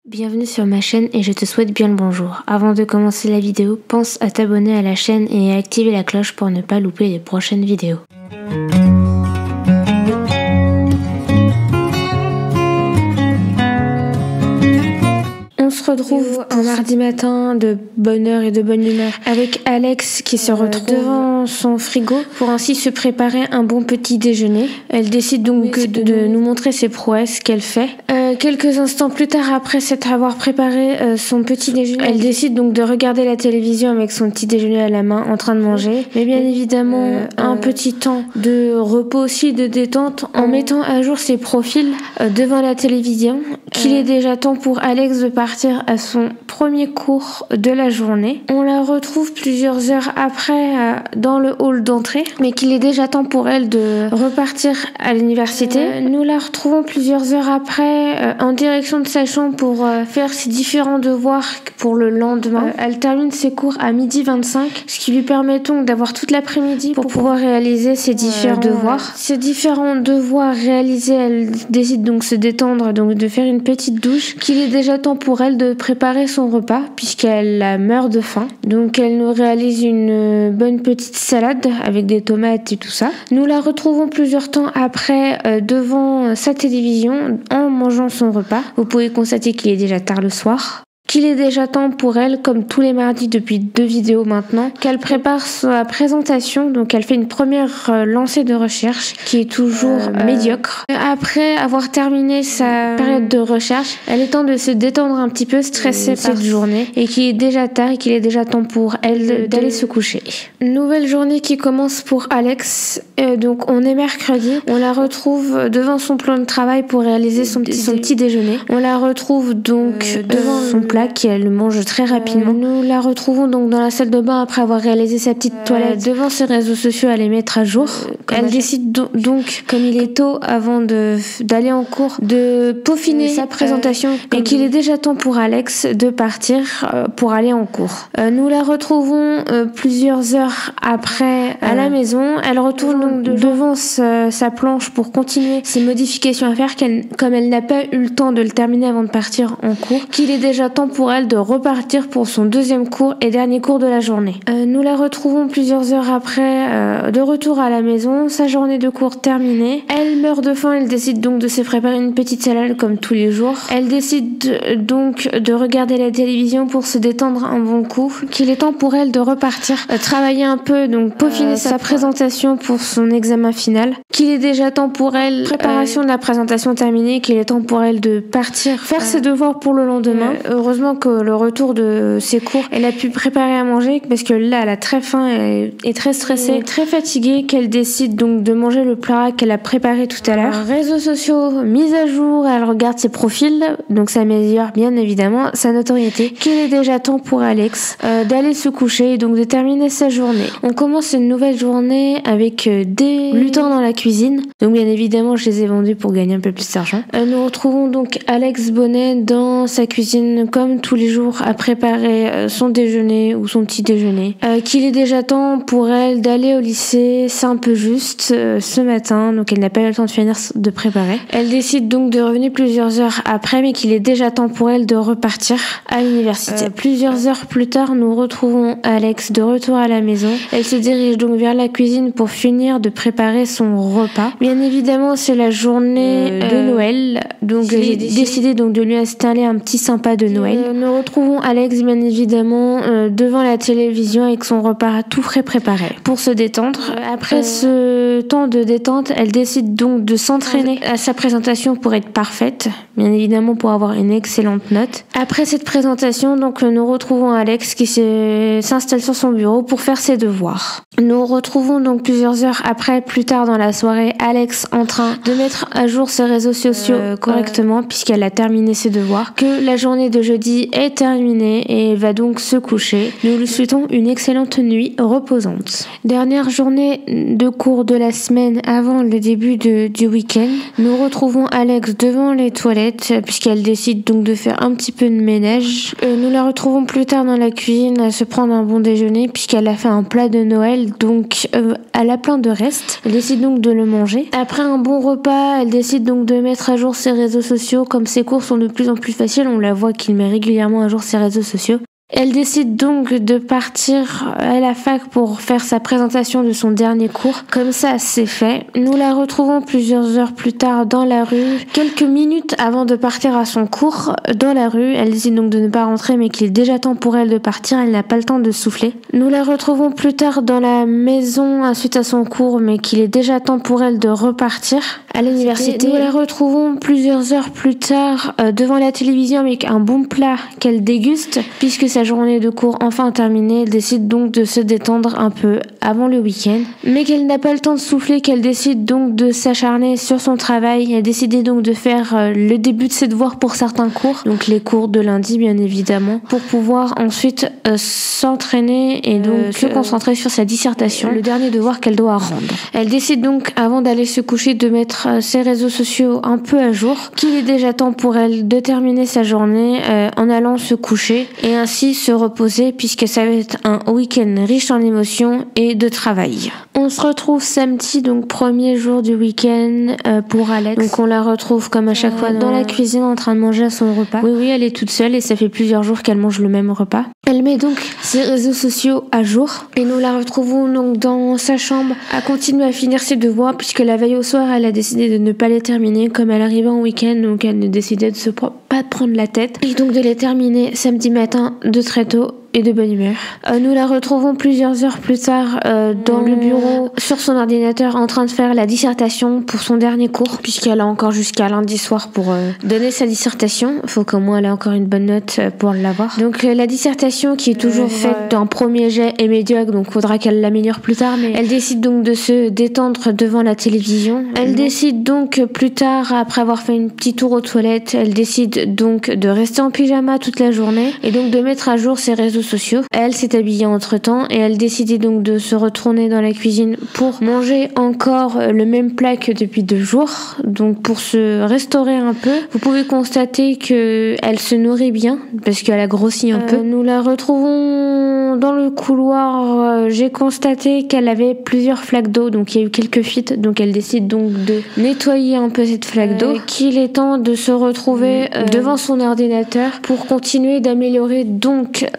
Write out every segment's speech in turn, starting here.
Bienvenue sur ma chaîne et je te souhaite bien le bonjour. Avant de commencer la vidéo, pense à t'abonner à la chaîne et à activer la cloche pour ne pas louper les prochaines vidéos. On se retrouve un mardi matin de bonne heure et de bonne humeur avec Alex qui se retrouve devant son frigo pour ainsi se préparer un bon petit déjeuner. Elle décide donc de nous montrer ses prouesses qu'elle fait. Quelques instants plus tard, après s'être avoir préparé son petit déjeuner, elle décide donc de regarder la télévision avec son petit déjeuner à la main en train de manger. Mais bien évidemment, un petit temps de repos aussi, de détente en mettant à jour ses profils devant la télévision. Qu'il est déjà temps pour Alex de partir à son premier cours de la journée. On la retrouve plusieurs heures après dans le hall d'entrée, mais qu'il est déjà temps pour elle de repartir à l'université. Nous la retrouvons plusieurs heures après en direction de sa chambre pour faire ses différents devoirs pour le lendemain. Elle termine ses cours à 12h25, ce qui lui permet donc d'avoir toute l'après-midi pour pouvoir réaliser ses différents devoirs. Ces différents devoirs réalisés, elle décide donc de se détendre, donc de faire une petite douche, qu'il est déjà temps pour elle de préparer son repas puisqu'elle meurt de faim. Donc elle nous réalise une bonne petite salade avec des tomates et tout ça. Nous la retrouvons plusieurs temps après devant sa télévision en mangeant son repas. Vous pouvez constater qu'il est déjà tard le soir. Qu'il est déjà temps pour elle, comme tous les mardis depuis 2 vidéos maintenant, qu'elle prépare sa présentation. Donc elle fait une première lancée de recherche qui est toujours médiocre. Après avoir terminé sa période de recherche, elle est temps de se détendre un petit peu, stressée par cette journée, et qu'il est déjà tard et qu'il est déjà temps pour elle d'aller se coucher. Nouvelle journée qui commence pour Alex. Donc on est mercredi, on la retrouve devant son plan de travail pour réaliser son petit déjeuner. On la retrouve donc devant son plat qu'elle mange très rapidement. Nous la retrouvons donc dans la salle de bain après avoir réalisé sa petite toilette devant ses réseaux sociaux à les mettre à jour. Elle décide donc, comme il est tôt avant d'aller en cours, de peaufiner sa présentation et qu'il est déjà temps pour Alex de partir pour aller en cours. Nous la retrouvons plusieurs heures après à la maison. Elle retourne donc devant sa planche pour continuer ses modifications à faire comme elle n'a pas eu le temps de le terminer avant de partir en cours, qu'il est déjà temps pour elle de repartir pour son deuxième cours et dernier cours de la journée. Nous la retrouvons plusieurs heures après de retour à la maison, sa journée de cours terminée. Elle meurt de faim, elle décide donc de se préparer une petite salade comme tous les jours. Elle décide donc de regarder la télévision pour se détendre un bon coup, qu'il est temps pour elle de repartir travailler un peu, donc peaufiner sa présentation pour son examen final, qu'il est déjà temps pour elle, préparation de la présentation terminée, qu'il est temps pour elle de partir faire ses devoirs pour le lendemain. Heureusement que le retour de ses cours, elle a pu préparer à manger parce que là elle a très faim, elle est très stressée, très fatiguée, qu'elle décide donc de manger le plat qu'elle a préparé tout à l'heure. Réseaux sociaux, mise à jour, elle regarde ses profils, donc ça améliore bien évidemment sa notoriété, qu'il est déjà temps pour Alex d'aller se coucher et donc de terminer sa journée. On commence une nouvelle journée avec des lutins dans la cuisine, donc bien évidemment je les ai vendus pour gagner un peu plus d'argent. Nous retrouvons donc Alex Bonnet dans sa cuisine comme tous les jours à préparer son déjeuner ou son petit déjeuner, qu'il est déjà temps pour elle d'aller au lycée, c'est un peu juste ce matin, donc elle n'a pas eu le temps de finir de préparer. Elle décide donc de revenir plusieurs heures après, mais qu'il est déjà temps pour elle de repartir à l'université. Plusieurs heures plus tard, nous retrouvons Alex de retour à la maison. Elle se dirige donc vers la cuisine pour finir de préparer son repas. Bien évidemment, c'est la journée de Noël, donc j'ai décidé donc de lui installer un petit sympa de Noël. Nous retrouvons Alex bien évidemment devant la télévision avec son repas tout frais préparé pour se détendre. Après ce temps de détente, elle décide donc de s'entraîner à sa présentation pour être parfaite, bien évidemment pour avoir une excellente note. Après cette présentation, donc nous retrouvons Alex qui s'installe sur son bureau pour faire ses devoirs. Nous retrouvons donc plusieurs heures après, plus tard dans la soirée, Alex en train de mettre à jour ses réseaux sociaux correctement puisqu'elle a terminé ses devoirs. Que la journée de jeudi l'après-midi est terminée et elle va donc se coucher. Nous lui souhaitons une excellente nuit reposante. Dernière journée de cours de la semaine avant le début du week-end. Nous retrouvons Alex devant les toilettes puisqu'elle décide donc de faire un petit peu de ménage. Nous la retrouvons plus tard dans la cuisine à se prendre un bon déjeuner puisqu'elle a fait un plat de Noël, donc elle a plein de restes. Elle décide donc de le manger. Après un bon repas, elle décide donc de mettre à jour ses réseaux sociaux. Comme ses cours sont de plus en plus faciles, on la voit qu'il met régulièrement à jour ses réseaux sociaux. Elle décide donc de partir à la fac pour faire sa présentation de son dernier cours. Comme ça, c'est fait. Nous la retrouvons plusieurs heures plus tard dans la rue. Quelques minutes avant de partir à son cours dans la rue, elle décide donc de ne pas rentrer mais qu'il est déjà temps pour elle de partir. Elle n'a pas le temps de souffler. Nous la retrouvons plus tard dans la maison suite à son cours mais qu'il est déjà temps pour elle de repartir à l'université. Nous la retrouvons plusieurs heures plus tard devant la télévision avec un bon plat qu'elle déguste puisque sa journée de cours enfin terminée. Elle décide donc de se détendre un peu avant le week-end, mais qu'elle n'a pas le temps de souffler, qu'elle décide donc de s'acharner sur son travail. Elle a décidé donc de faire le début de ses devoirs pour certains cours, donc les cours de lundi bien évidemment, pour pouvoir ensuite s'entraîner et donc se concentrer sur sa dissertation, le dernier devoir qu'elle doit rendre. Elle décide donc avant d'aller se coucher de mettre ses réseaux sociaux un peu à jour, qu'il est déjà temps pour elle de terminer sa journée en allant se coucher et ainsi se reposer puisque ça va être un week-end riche en émotions et de travail. On se retrouve samedi, donc premier jour du week-end pour Alex. Donc on la retrouve comme à chaque fois dans la cuisine en train de manger son repas. Oui, elle est toute seule et ça fait plusieurs jours qu'elle mange le même repas. Elle met donc ses réseaux sociaux à jour et nous la retrouvons donc dans sa chambre à continuer à finir ses devoirs puisque la veille au soir elle a décidé de ne pas les terminer comme elle arrivait en week-end, donc elle ne décidait de pas de prendre la tête et donc de les terminer samedi matin de très tôt et de bonne humeur. Nous la retrouvons plusieurs heures plus tard dans le bureau sur son ordinateur en train de faire la dissertation pour son dernier cours puisqu'elle a encore jusqu'à lundi soir pour donner sa dissertation. Il faut qu'au moins elle ait encore une bonne note pour l'avoir. Donc la dissertation qui est toujours faite d'un premier jet est médiocre, donc faudra qu'elle l'améliore plus tard, mais elle décide donc de se détendre devant la télévision. Elle décide donc plus tard, après avoir fait une petite tour aux toilettes, elle décide donc de rester en pyjama toute la journée et donc de mettre à jour ses réseaux sociaux. Elle s'est habillée entre temps et elle décidait donc de se retourner dans la cuisine pour manger encore le même plat que depuis 2 jours, donc pour se restaurer un peu. Vous pouvez constater que elle se nourrit bien parce qu'elle a grossi un peu. Nous la retrouvons dans le couloir. J'ai constaté qu'elle avait plusieurs flaques d'eau, donc il y a eu quelques fuites, donc elle décide donc de nettoyer un peu cette flaque d'eau, qu'il est temps de se retrouver devant son ordinateur pour continuer d'améliorer donc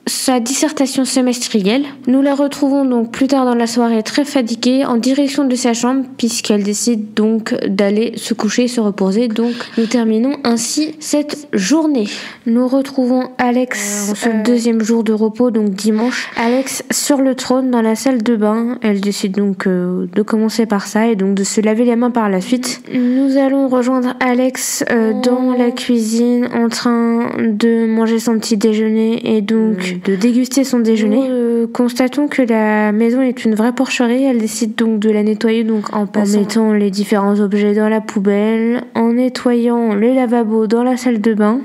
sa dissertation semestrielle. Nous la retrouvons donc plus tard dans la soirée très fatiguée en direction de sa chambre puisqu'elle décide donc d'aller se coucher et se reposer. Donc nous terminons ainsi cette journée. Nous retrouvons Alex en ce deuxième jour de repos, donc dimanche. Alex sur le trône dans la salle de bain. Elle décide donc de commencer par ça et donc de se laver les mains par la suite. Nous allons rejoindre Alex dans la cuisine en train de manger son petit déjeuner et donc de déguster son déjeuner. Nous constatons que la maison est une vraie porcherie. Elle décide donc de la nettoyer donc en mettant les différents objets dans la poubelle, en nettoyant le lavabo dans la salle de bain.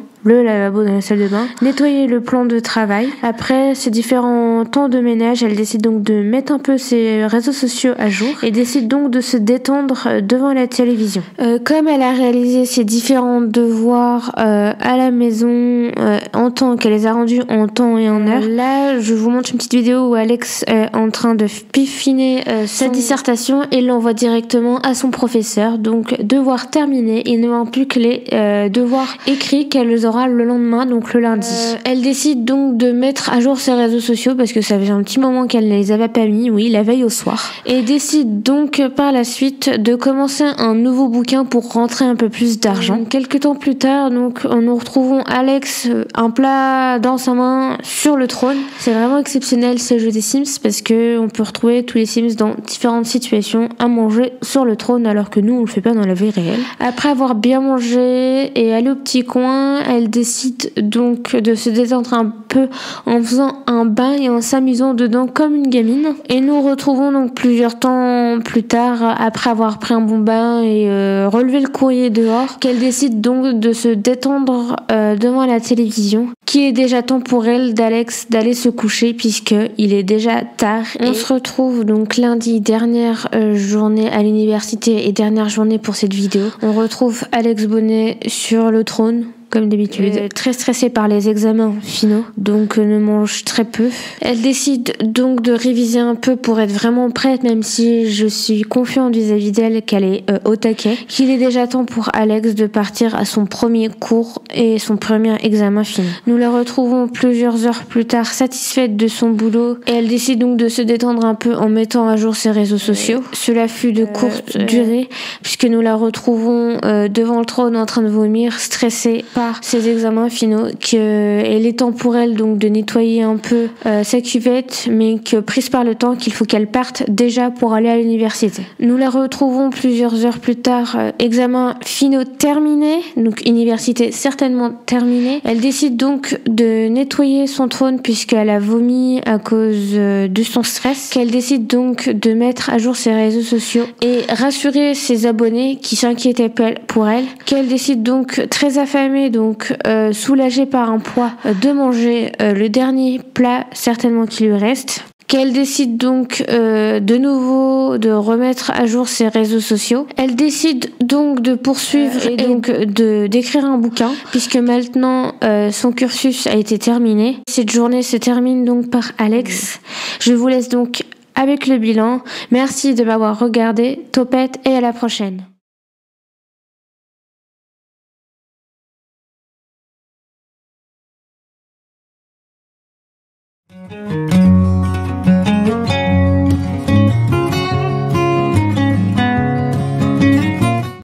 Nettoyer le plan de travail. Après ces différents temps de ménage, elle décide donc de mettre un peu ses réseaux sociaux à jour et décide donc de se détendre devant la télévision. Comme elle a réalisé ses différents devoirs à la maison en temps, qu'elle les a rendus en temps et en heure, là je vous montre une petite vidéo où Alex est en train de peaufiner sa dissertation et l'envoie directement à son professeur. Donc devoir terminé, il ne manque plus que les devoirs écrits qu'elle aura le lendemain, donc le lundi. Elle décide donc de mettre à jour ses réseaux sociaux parce que ça faisait un petit moment qu'elle ne les avait pas mis, la veille au soir. Et décide donc par la suite de commencer un nouveau bouquin pour rentrer un peu plus d'argent. Quelques temps plus tard, donc nous retrouvons Alex, un plat dans sa main sur le trône. C'est vraiment exceptionnel ce jeu des Sims parce que on peut retrouver tous les Sims dans différentes situations à manger sur le trône alors que nous on le fait pas dans la vie réelle. Après avoir bien mangé et allé au petit coin, elle elle décide donc de se détendre un peu en faisant un bain et en s'amusant dedans comme une gamine. Et nous retrouvons donc plusieurs temps plus tard, après avoir pris un bon bain et relevé le courrier dehors, qu'elle décide donc de se détendre devant la télévision, qu'il est déjà temps pour elle, d'Alex, d'aller se coucher puisque il est déjà tard. On se retrouve donc lundi, dernière journée à l'université et dernière journée pour cette vidéo. On retrouve Alex Bonnet sur le trône, comme d'habitude, très stressée par les examens finaux, donc ne mange très peu. Elle décide donc de réviser un peu pour être vraiment prête, même si je suis confiante vis-à-vis d'elle qu'elle est au taquet, qu'il est déjà temps pour Alex de partir à son premier cours et son premier examen final. Nous la retrouvons plusieurs heures plus tard, satisfaite de son boulot, et elle décide donc de se détendre un peu en mettant à jour ses réseaux sociaux. Cela fut de courte durée, puisque nous la retrouvons devant le trône en train de vomir, stressée par ses examens finaux, qu'il est temps pour elle donc de nettoyer un peu sa cuvette, mais que prise par le temps qu'il faut qu'elle parte déjà pour aller à l'université. Nous la retrouvons plusieurs heures plus tard, examens finaux terminés, donc université certainement terminée. Elle décide donc de nettoyer son trône puisqu'elle a vomi à cause de son stress, qu'elle décide donc de mettre à jour ses réseaux sociaux et rassurer ses abonnés qui s'inquiétaient pour elle, qu'elle décide donc très affamée, donc soulagée par un poids, de manger le dernier plat certainement qui lui reste, qu'elle décide donc de nouveau de remettre à jour ses réseaux sociaux. Elle décide donc de poursuivre et donc d'écrire un bouquin puisque maintenant son cursus a été terminé. Cette journée se termine donc par Alex. Je vous laisse donc avec le bilan. Merci de m'avoir regardé. Topette et à la prochaine.